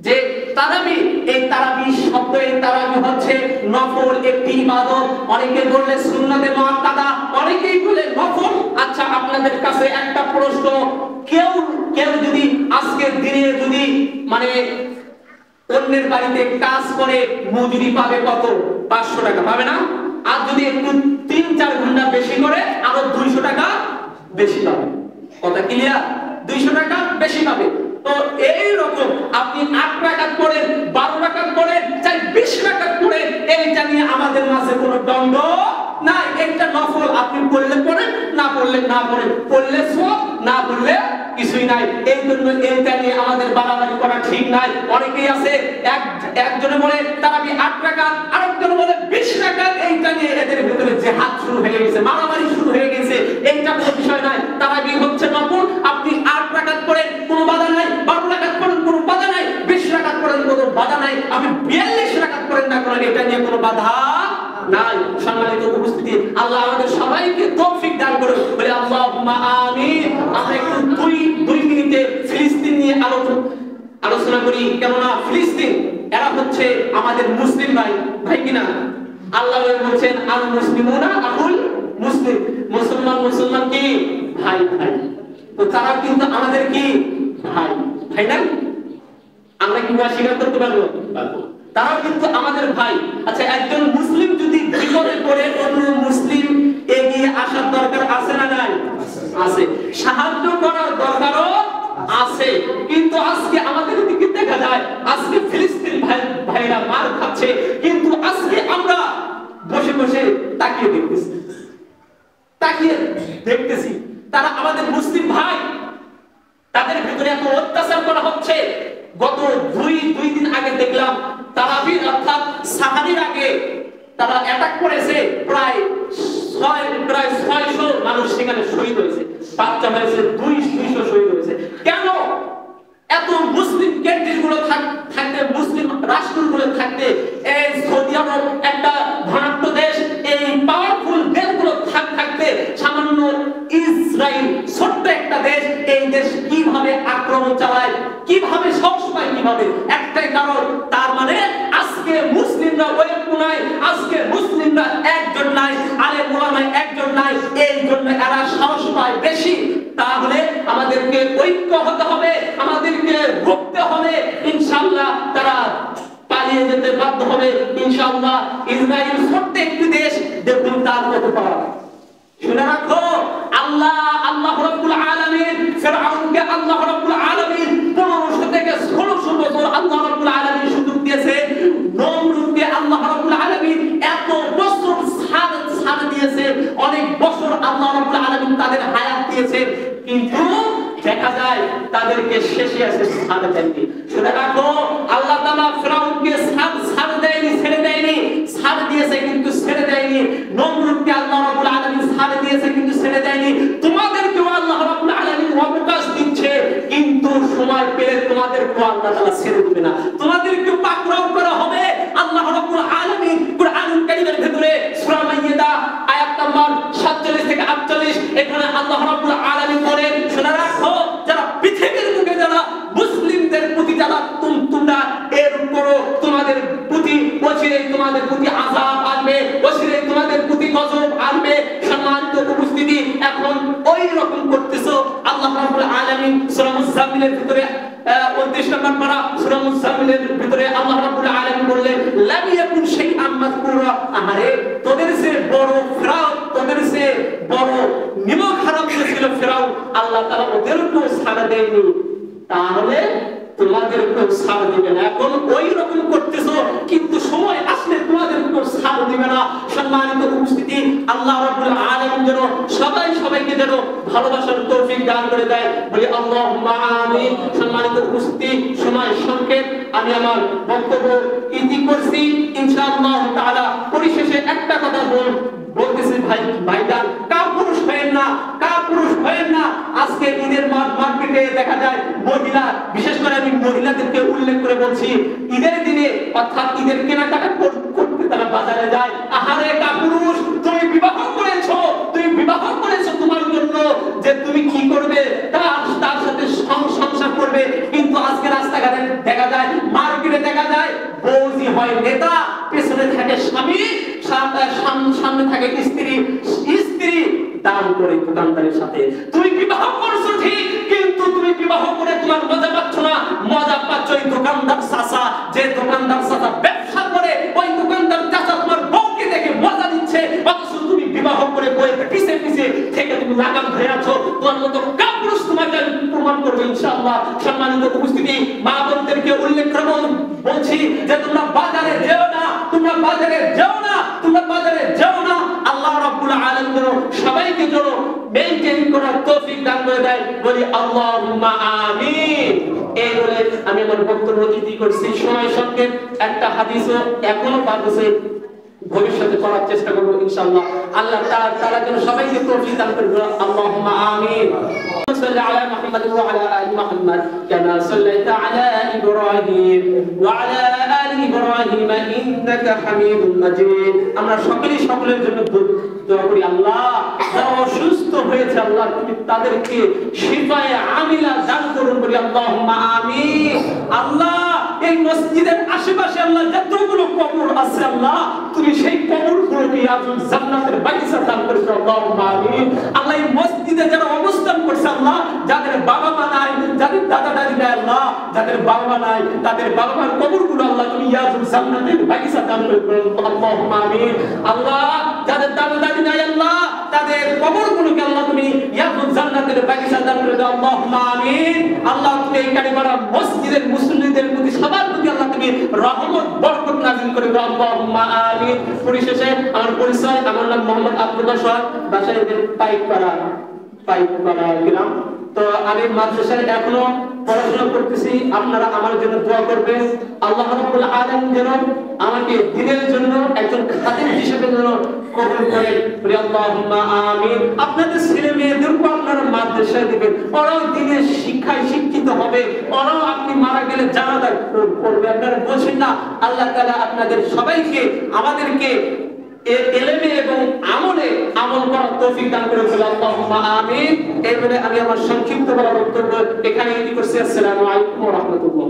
যে তারাবি, এই তারাবি শব্দ, এই তারাবি হচ্ছে নফল একটি ইবাদত। অনেকে বললে সুন্নাতে মুআক্কাদা, অনেকেই বলে নফল। আচ্ছা, আপনাদের কাছে একটা প্রশ্ন, কেউ যদি আজকের দিনে যদি মানে অন্যের বাড়িতে কাজ করে মজুরি পাবে কত? 500 টাকা পাবে না? আর যদি একটু 3-4 ঘন্টা বেশি করে আরো 200 টাকা বেশি পাবে। কথা ক্লিয়ার? 200 টাকা বেশি পাবে। তো এই রকম আপনি 8 রাকাত পড়েন, 12 রাকাত পড়েন, চাই 20 রাকাত পড়েন, এইটা নিয়ে আমাদের মাঝে কোনো দ্বন্দ্ব নাই। একটা নফল, আপনি পড়লে পড়েন, না পড়লে না পড়েন, পড়লে সওয়াব, না পড়লে কিছুই নাই। এই জন্য এইটা নিয়ে আমাদের বাড়াবাড়ি করা ঠিক নাই। অনেকেই আছে একজনে বলে তারাবি 8 রাকাত, আরেকজনে বলে 20 রাকাত। এইটা নিয়ে এদের ভিতরে জিহাদ শুরু হয়ে গেছে, মারামারি শুরু হয়ে গেছে। এইটা কোনো বিষয় নাই। তারাবি হচ্ছে নফল, আপনি 8 রাকাত পড়েন কোনো বাধা নাই, 12 রাকাত পড়েন কোনো বাধা নাই, 20 রাকাত পড়েন কোনো বাধা নাই, আপনি 42 রাকাত পড়েন না করেন, এটা নিয়ে কোনো বাধা নাই। সম্মানিত উপস্থিতি, আল্লাহ আমাদের সবাইকে তৌফিক দান করুন, বলে আল্লাহুম্মা আমিন। আমরা একটু দুই মিনিটে ফিলিস্তিন নিয়ে আলোচনা করি। কেননা ফিলিস্তিন এরা হচ্ছে আমাদের মুসলিম ভাই কিনা? আল্লাহ বলছেন আল মুসলিমুনা আকুল মুসলিম, মুসলমান কি ভাই। তো তারা কিন্তু আমাদের কি ভাই না? আমরা কি স্বীকার করতে পারবো? তারাও কিন্তু আমাদের ভাই। আচ্ছা, একজন মুসলিম যদি বিপদে পড়ে অন্য মুসলিম এগিয়ে আসার দরকার আছে না নাই? আছে। সাহায্য করার দরকারও আছে। কিন্তু আজকে আমাদের দিকে দেখা যায়, আজকে ফিলিস্তিন ভাইরা মার খাচ্ছে, কিন্তু আজকে আমরা বসে বসে তাকিয়ে দেখতেছি তারা আমাদের মুসলিম ভাই, তাদের ভিতরে এত অত্যাচার করা হচ্ছে। গত দুই দিন আগে দেখলাম তারাবির অর্থাৎ সাহারির আগে তারা অ্যাটাক করেছে, প্রায় 600 মানুষ সেখানে শহীদ হয়েছে, বাচ্চা হয়েছে, 200 শহীদ হয়েছে। কেন? এত মুসলিম কেন্দ্রগুলো থাকতে, মুসলিম রাষ্ট্রগুলো থাকতে, এই সৌদি আরব একটা ধনাঢ্য দেশ, এই পাওয়ারফুল দেশগুলো থাকতে সামান্য ইসরায়েল ছোট্ট একটা দেশ, এই দেশ কিভাবে আক্রমণ চালায়, কিভাবে সাহস পায়, কিভাবে? একটাই কারণ, তার মানে আজকে মুসলিমরা ঐক্য নাই, আজকে মুসলিমরা একজন নাই, আলেম ওলামা একজন নাই, এই জন্য এরা সাহস পায় বেশি। তাহলে আমাদেরকে ঐক্য হতে হবে, আমাদেরকে রুখতে হবে। ইনশাআল্লাহ তারা পালিয়ে যেতে বাধ্য হবে ইনশাআল্লাহ। ইসরায়েল ছোট্ট একটি দেশ, দেখুন তার কত পাওয়া। শুনে রাখো, আল্লাহ রাব্বুল আলামিন ফিরআউনকে আল্লাহ রাব্বুল আলামিন 1500 থেকে 1600 বছর আল্লাহ রাব্বুল আলামিন সুযোগ দিয়েছে। নমরুদকে আল্লাহ রাব্বুল আলামিন এত বছর ছাড় দিয়েছে, অনেক বছর আল্লাহ রাব্বুল আলামিন তাদের হায়াত দিয়েছে, কিন্তু দেখা যায় তাদেরকে শেষে এসে ছাড় দেয়নি। শুনে রাখো, আল্লাহ তাআলা ফিরআউনকে ছাড় দেয়নি, ছেড়ে দেয়নি, ছাড় দিয়েছে কিন্তু ছেড়ে দেয়নি। নমরুদকে আল্লাহ রাব্বুল আলামিন ছাড় দিয়েছে কিন্তু ছেড়ে দেয়নি। তোমাদেরকেও আল্লাহ রাব্বুল আলামিন অবকাশ দিচ্ছে, কিন্তু সময় পেলে তোমাদেরকেও আল্লাহ তাআলা ছেড়ে দিবে না, তোমাদেরকেও পাকড়াও করা হবে। আল্লাহ রাব্বুল আলামিন কুরআনুল কারীমের ভিতরে সূরা মাইদা আয়াত নাম্বার 47 থেকে 48 এখানে আল্লাহ রাব্বুল আলামিন বলেন, শুনে রাখো, যারা পৃথিবীর বুকে যারা মুসলিমদের প্রতি যারা তোমরা এর করো, তোমাদের প্রতি অচিরেই তোমাদের প্রতি আযাব আসবে, অচিরেই তোমাদের প্রতি গজব আসবে। সম্মানিত উপস্থিতি, এখন ওই রকম করতেছো। আল্লাহ রাব্বুল আলামিন সূরা মুজাম্মিলের ভিতরে 29 নম্বর পারা সূরা মুজাম্মিলের ভিতরে আল্লাহ রাব্বুল আলামিন বললেন, লাম ইয়াকুন শাইআন মাযকুরা। আরে তোদের সে বড় ফিরাউন, তোদের সে বড় নিমক হারাম ছিল ফিরাউন, আল্লাহ তাআলা ওদেরকেও ছাড় দেয়নি, তাহলে তোমাদেরকেও ছাড় দিবে না। এখন ওই রকম করতেছো, কিন্তু সময় আসলে আসলে তোমাদের উপর ছাড় দিবে না। সম্মানিত উপস্থিতি, আল্লাহ রাব্বুল আলামিন যেন সবাইকে যেন ভালোবাসার তৌফিক দান করে দেয়, বলি আল্লাহুম্মা আমিন। সম্মানিত উপস্থিতি, সময় সংক্ষেপ, আমি আমার বক্তব্য ইতি করছি ইনশাআল্লাহ তাআলা। পরিশেষে একটা কথা বলতেছি ভাইজান, কাপুরুষ হয়েন না। আজকে ঈদের মার্কেটে দেখা যায় মহিলা, বিশেষ করে আমি মহিলাদেরকে উল্লেখ করে বলছি, ঈদের দিনে অর্থাৎ ঈদের কেনাকাটা করতে তারা বাজারে যায়। আহারে কাপুরুষ, তুমি বিবাহ করেছো তোমার জন্য যে তুমি কি করবে, তার সাথে সংসার করবে। কিন্তু আজকে রাস্তাঘাটে দেখা যায়, মার্কেটে দেখা যায়, বউজি হয় নেতা, পেছনে থাকে স্বামী, সামনে থাকে স্ত্রী দান করে দোকানদারের সাথে। তুমি বিবাহ করছো ঠিক, কিন্তু তুমি বিবাহ করে তোমার মজা পাচ্ছ না, মজা পাচ্ছ ওই দোকানদার চাচা, যে দোকানদার চাচা ব্যবসা করে, ওই দোকানদার চাচা তোমার বউকে দেখে মজা নিচ্ছে, অথচ তুমি বিবাহ করে বউয়ের পিছে থেকে তুমি লাগাম ধরে আছো। তোমার মতো কাপুরুষ তোমাকে প্রমাণ করবে ইনশাআল্লাহ। সম্মানিত উপস্থিতি, মা বোনদেরকে উল্লেখ করে বলছি যে তোমরা বাজারে যেও না। আল্লাহ রাব্বুল আলামিন সবাইকে যেন মেইনটেইন করার তৌফিক দান করে দেয়, বলি আল্লাহুম্মা আমিন। এই বলে আমি আমার বক্তব্য ইতি করছি। সময় সংক্ষেপ, একটা হাদিসও এখনো বাকি ভবিষ্যতে করার চেষ্টা করব ইনশাআল্লাহ। আল্লাহ তাআলা যেন সবাইকে তৌফিক দান করে, আল্লাহুম্মা আমিন। صل على محمد وعلى آل محمد كما صليت على إبراهيم وعلى آل إبراهيم إنك حميد مجيد। আমরা সকলের জন্য দোয়া করি, আল্লাহ যারা অসুস্থ হয়েছে আল্লাহ তুমি তাদেরকে শিফায়ে আমিলা দান করুন, বলি আল্লাহুম্মা আমিন। আল্লাহ এই মসজিদের আশেপাশে আল্লাহ যতগুলো কবর আছে আল্লাহ তুমি সেই কবরগুলোকে জান্নাতের বাগিচা দান করে দাও, আল্লাহুম্মা আমিন। আল্লাহ এই মসজিদে যারা অবস্থান করছে আল্লাহ, যাদের বাবা মা নাই, যাদের দাদা দাদি নাই আল্লাহ, যাদের বাবা মা নাই তাদের বাবা মার কবরগুলো আল্লাহ তুমি জান্নাতের বাগিচা দান করে দাও, আল্লাহুম্মা আমিন। আল্লাহ যাদের দাদা দাদি নাই আল্লাহ, তাদের কবরগুলোকে আল্লাহ তুমি জান্নাতের বাগিচা দান করে দাও, আল্লাহুম্মা আমিন। আল্লাহ তুমি এই কারিমারা মসজিদের মুসল্লিদের প্রতি সবার প্রতি আল্লাহ তুমি রহমত বরকত নাযিল করে দাও, আল্লাহুম্মা আমিন। পরিশেষে আমার পরিচয়, আমার নাম মোহাম্মদ আব্দুল বাশার, বাসায় পাইকপাড়া গ্রাম। তো আমি মাদ্রাসায় এখনো পড়াশোনা করতেছি, আপনারা আমার জন্য দোয়া করবেন। আল্লাহ রাব্বুল আলামিন যেন আমাকে দ্বীনের জন্য একজন খাদেম হিসেবে যেন কবুল করেন, বলি আল্লাহুম্মা আমিন। আপনাদের ছেলে মেয়েদেরকে আপনারা মাদ্রাসায় দিবেন, ওরাও দ্বীনের শিক্ষায় শিক্ষিত হবে, ওরাও আপনি মারা গেলে জানাজা পড়বে। আপনারা বলছেন না, আল্লাহ তাআলা আপনাদের সবাইকে আমাদেরকে ইলমে এবং আমল করার তৌফিক দান করে, আল্লাহুম্মা আমিন। এই বলে আমি আমার সংক্ষিপ্ত বক্তব্য এখানে ইতি করছি। আসসালামু আলাইকুম ওয়া রাহমাতুল্লাহ।